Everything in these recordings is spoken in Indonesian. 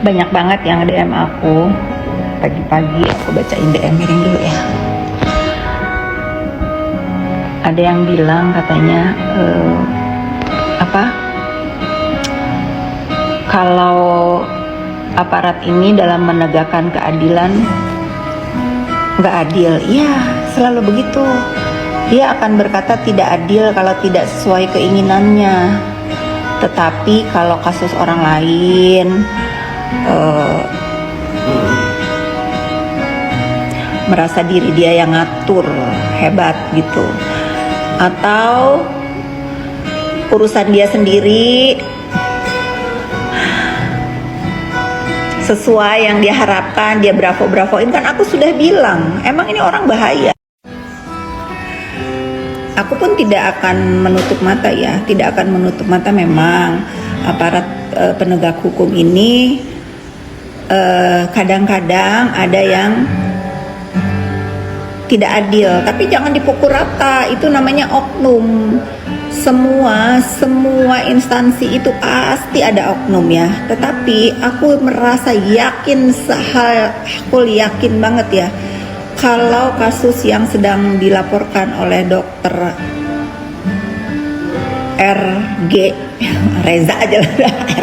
Banyak banget yang DM aku. Pagi-pagi aku bacain DM miring dulu ya. Ada yang bilang katanya kalau aparat ini dalam menegakkan keadilan nggak adil. Iya, selalu begitu. Dia akan berkata tidak adil kalau tidak sesuai keinginannya. Tetapi kalau kasus orang lain merasa diri dia yang ngatur, hebat gitu, atau urusan dia sendiri sesuai yang dia harapkan, dia bravo-bravoin, kan aku sudah bilang, emang ini orang bahaya. Aku pun tidak akan menutup mata ya, tidak akan menutup mata memang aparat penegak hukum ini kadang-kadang ada yang tidak adil, tapi jangan dipukul rata, itu namanya oknum. Semua instansi itu pasti ada oknum ya, tetapi aku merasa yakin, aku yakin banget ya, kalau kasus yang sedang dilaporkan oleh dokter RG Reza aja lah,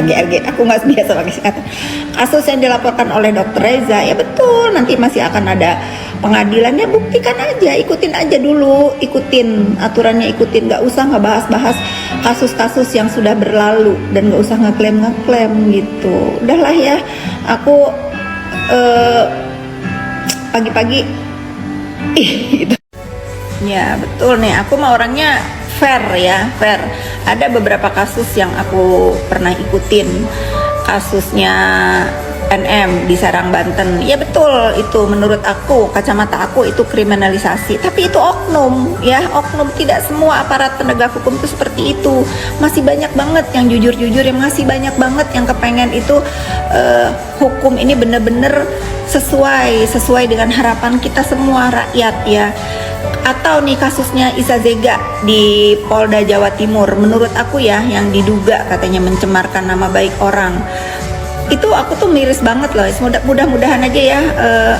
RG aku nggak biasa pakai singkatan. Kasus yang dilaporkan oleh dokter Reza, ya betul, nanti masih akan ada pengadilannya, buktikan aja, ikutin aja dulu, ikutin aturannya, ikutin, nggak usah ngebahas-bahas kasus-kasus yang sudah berlalu dan nggak usah ngeklaim gitu. Udahlah ya, aku pagi-pagi gitu. Ya betul nih, aku mah orangnya fair ya, fair. Ada beberapa kasus yang aku pernah ikutin, kasusnya NM di Serang, Banten. Ya betul, itu menurut aku, kacamata aku itu kriminalisasi. Tapi itu oknum ya, oknum. Tidak semua aparat penegak hukum itu seperti itu. Masih banyak banget yang jujur-jujur, yang masih banyak banget yang kepengen itu hukum ini bener-bener sesuai dengan harapan kita semua rakyat ya. Atau nih kasusnya Iza Zega di Polda Jawa Timur, menurut aku ya, yang diduga katanya mencemarkan nama baik orang, itu aku tuh miris banget loh. Mudah-mudahan aja ya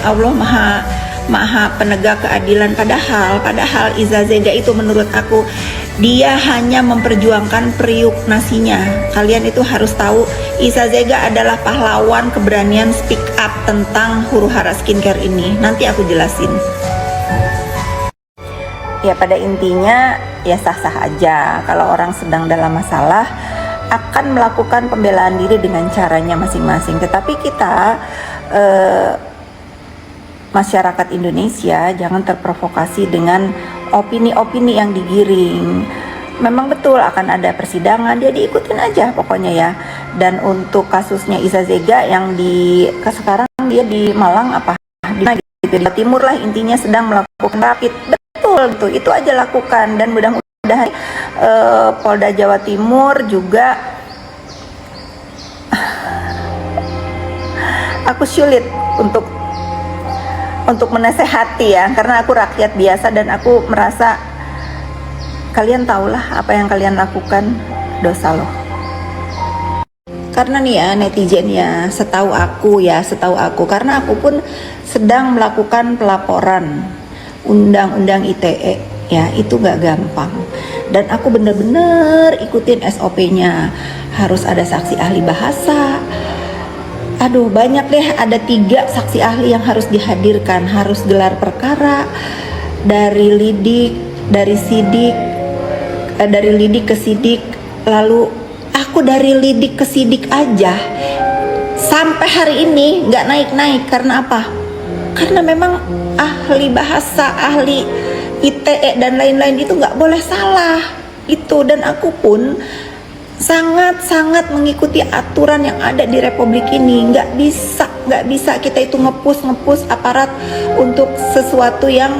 Allah maha penegak keadilan. Padahal Iza Zega itu menurut aku dia hanya memperjuangkan periuk nasinya. Kalian itu harus tahu, Iza Zega adalah pahlawan keberanian speak up tentang huru hara skincare ini. Nanti aku jelasin. Ya pada intinya ya sah-sah aja kalau orang sedang dalam masalah akan melakukan pembelaan diri dengan caranya masing-masing. Tetapi kita masyarakat Indonesia jangan terprovokasi dengan opini-opini yang digiring. Memang betul akan ada persidangan, dia diikutin aja pokoknya ya. Dan untuk kasusnya Iza Zega yang sekarang dia di Malang di Jawa Timur lah, intinya sedang melakukan rapid. Betul gitu, itu aja lakukan, dan mudah-mudahan Polda Jawa Timur juga aku sulit untuk menasehati ya, karena aku rakyat biasa dan aku merasa kalian tahulah apa yang kalian lakukan dosa loh. Karena nih ya netizen ya, setahu aku karena aku pun sedang melakukan pelaporan undang-undang ITE ya, itu gak gampang, dan aku bener-bener ikutin SOP-nya. Harus ada saksi ahli bahasa, aduh banyak deh, ada 3 saksi ahli yang harus dihadirkan, harus gelar perkara dari lidik ke sidik. Lalu aku dari lidik ke sidik aja sampai hari ini nggak naik-naik. Karena apa? Karena memang ahli bahasa, ahli ITE dan lain-lain itu nggak boleh salah itu. Dan aku pun sangat mengikuti aturan yang ada di Republik ini. Nggak bisa kita itu nge-push aparat untuk sesuatu yang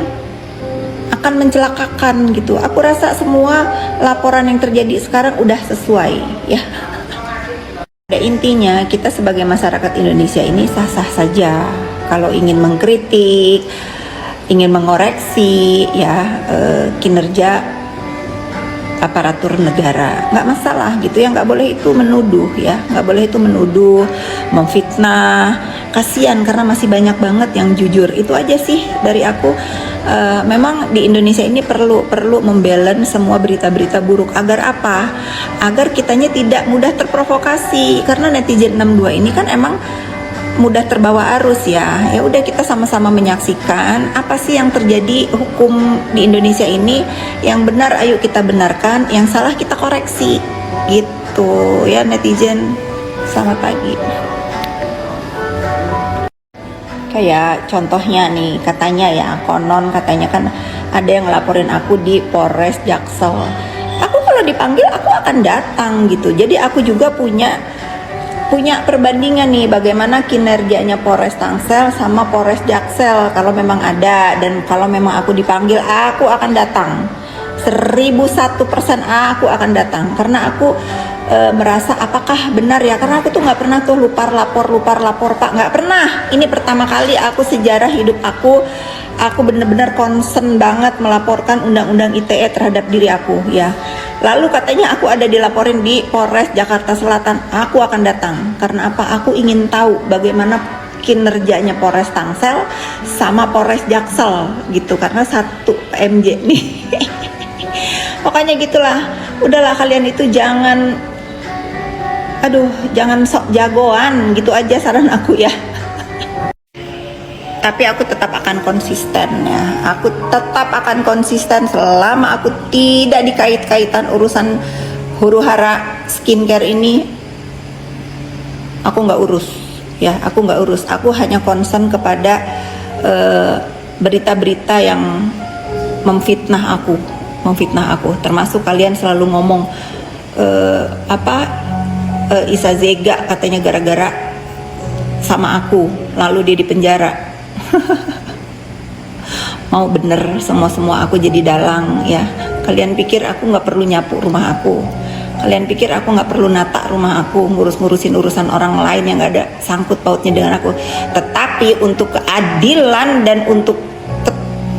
akan mencelakakan gitu. Aku rasa semua laporan yang terjadi sekarang udah sesuai ya. Pada intinya kita sebagai masyarakat Indonesia ini sah-sah saja kalau ingin mengkritik, ingin mengoreksi ya kinerja aparatur negara, nggak masalah gitu ya, nggak boleh itu menuduh ya, nggak boleh itu menuduh, memfitnah, kasihan karena masih banyak banget yang jujur. Itu aja sih dari aku. Memang di Indonesia ini perlu membalance semua berita-berita buruk agar apa? Agar kitanya tidak mudah terprovokasi, karena netizen 62 ini kan emang mudah terbawa arus ya. Ya udah, kita sama-sama menyaksikan apa sih yang terjadi hukum di Indonesia ini. Yang benar ayo kita benarkan, yang salah kita koreksi gitu ya netizen. Selamat pagi. Kayak contohnya nih, katanya ya, konon katanya kan ada yang ngelaporin aku di Polres Jaksel. Aku kalau dipanggil aku akan datang gitu. Jadi aku juga punya perbandingan nih, bagaimana kinerjanya Polres Tangsel sama Polres Jaksel kalau memang ada, dan kalau memang aku dipanggil aku akan datang 1001% aku akan datang, karena aku merasa apakah benar ya, karena aku tuh nggak pernah tuh lupar lapor Pak, nggak pernah. Ini pertama kali aku sejarah hidup aku benar-benar concern banget melaporkan undang-undang ITE terhadap diri aku ya. Lalu katanya aku ada dilaporin di Polres Jakarta Selatan, aku akan datang karena apa? Aku ingin tahu bagaimana kinerjanya Polres Tangsel sama Polres Jaksel gitu, karena satu PMJ nih. Pokoknya gitulah, udahlah kalian itu jangan sok jagoan gitu aja saran aku ya. Tapi aku tetap akan konsisten ya. Aku tetap akan konsisten selama aku tidak dikait-kaitan urusan huru-hara skincare ini. Aku nggak urus ya, aku nggak urus. Aku hanya concern kepada berita-berita yang memfitnah aku. Termasuk kalian selalu ngomong Isa Zega katanya gara-gara sama aku lalu dia dipenjara. Mau bener semua aku jadi dalang ya. Kalian pikir aku nggak perlu nyapu rumah aku? Kalian pikir aku nggak perlu nata rumah aku, ngurusin urusan orang lain yang nggak ada sangkut pautnya dengan aku? Tetapi untuk keadilan dan untuk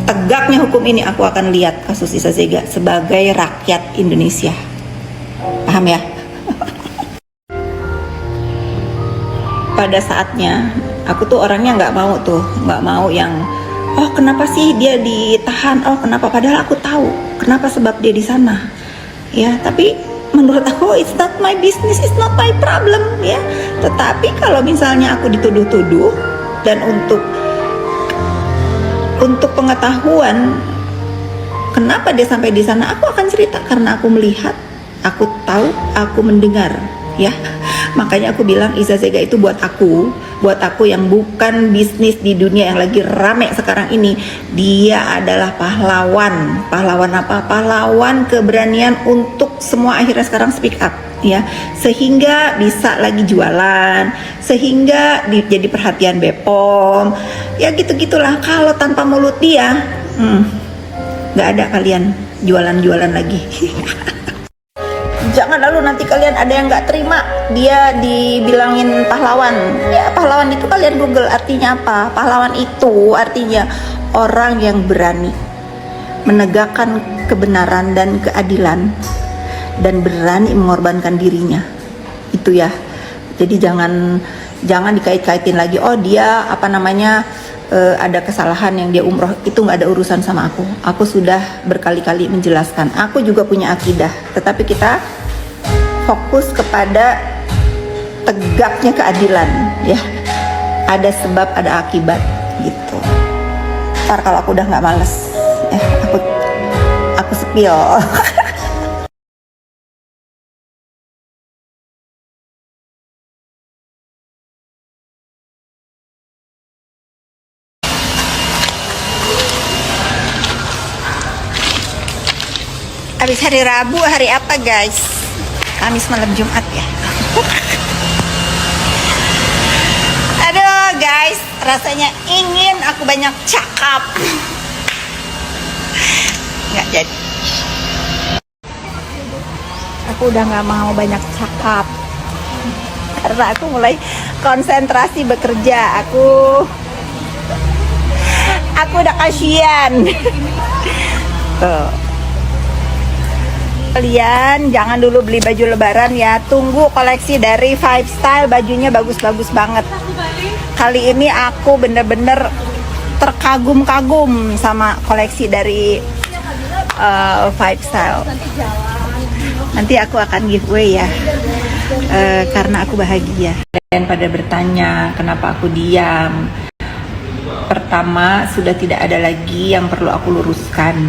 tegaknya hukum ini, aku akan lihat kasus Isa Zega sebagai rakyat Indonesia. Paham ya? Pada saatnya aku tuh orangnya nggak mau yang kenapa sih dia ditahan, kenapa, padahal aku tahu kenapa sebab dia di sana ya. Tapi menurut aku it's not my business, it's not my problem ya. Tetapi kalau misalnya aku dituduh-tuduh dan untuk pengetahuan kenapa dia sampai di sana, aku akan cerita karena aku melihat, aku tahu, aku mendengar ya. Makanya aku bilang Isa Zega itu buat aku yang bukan bisnis di dunia yang lagi rame sekarang ini. Dia adalah pahlawan apa? Pahlawan keberanian untuk semua akhirnya sekarang speak up ya, sehingga bisa lagi jualan, sehingga jadi perhatian BPOM ya, gitu-gitulah. Kalau tanpa mulut dia nggak ada kalian jualan lagi. Jangan lalu nanti kalian ada yang nggak terima dia dibilangin pahlawan ya. Pahlawan itu kalian Google artinya apa? Pahlawan itu artinya orang yang berani menegakkan kebenaran dan keadilan dan berani mengorbankan dirinya, itu ya. Jadi jangan dikait-kaitin lagi, dia ada kesalahan yang dia umroh, itu nggak ada urusan sama aku. Aku sudah berkali-kali menjelaskan, aku juga punya akidah, tetapi kita fokus kepada tegaknya keadilan ya. Ada sebab, ada akibat gitu. Ntar kalau aku udah nggak males ya, aku spill. Habis hari Rabu, hari apa guys? Kamis malam Jumat ya. Aduh guys, rasanya ingin aku banyak cakap, nggak jadi. Aku udah nggak mau banyak cakap karena aku mulai konsentrasi bekerja. Aku udah kasihan. Tuh. Kalian jangan dulu beli baju lebaran ya, tunggu koleksi dari Five Style, bajunya bagus-bagus banget. Kali ini aku bener-bener terkagum-kagum sama koleksi dari Five Style. Nanti aku akan giveaway ya, karena aku bahagia. Dan pada bertanya kenapa aku diam. Pertama, sudah tidak ada lagi yang perlu aku luruskan.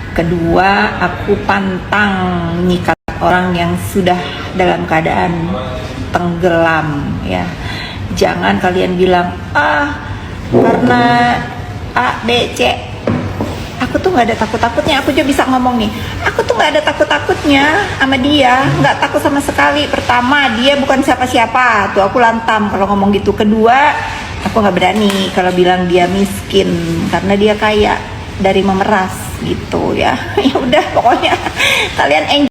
Kedua, aku pantang nyikat orang yang sudah dalam keadaan tenggelam ya. Jangan kalian bilang karena A, B, C. Aku tuh nggak ada takut-takutnya. Aku juga bisa ngomong nih, aku tuh nggak ada takut-takutnya sama dia, nggak takut sama sekali. Pertama, dia bukan siapa-siapa, tuh aku lantam kalau ngomong gitu. Kedua, aku nggak berani kalau bilang dia miskin karena dia kaya dari memeras gitu ya. Ya udah, pokoknya kalian enjoy.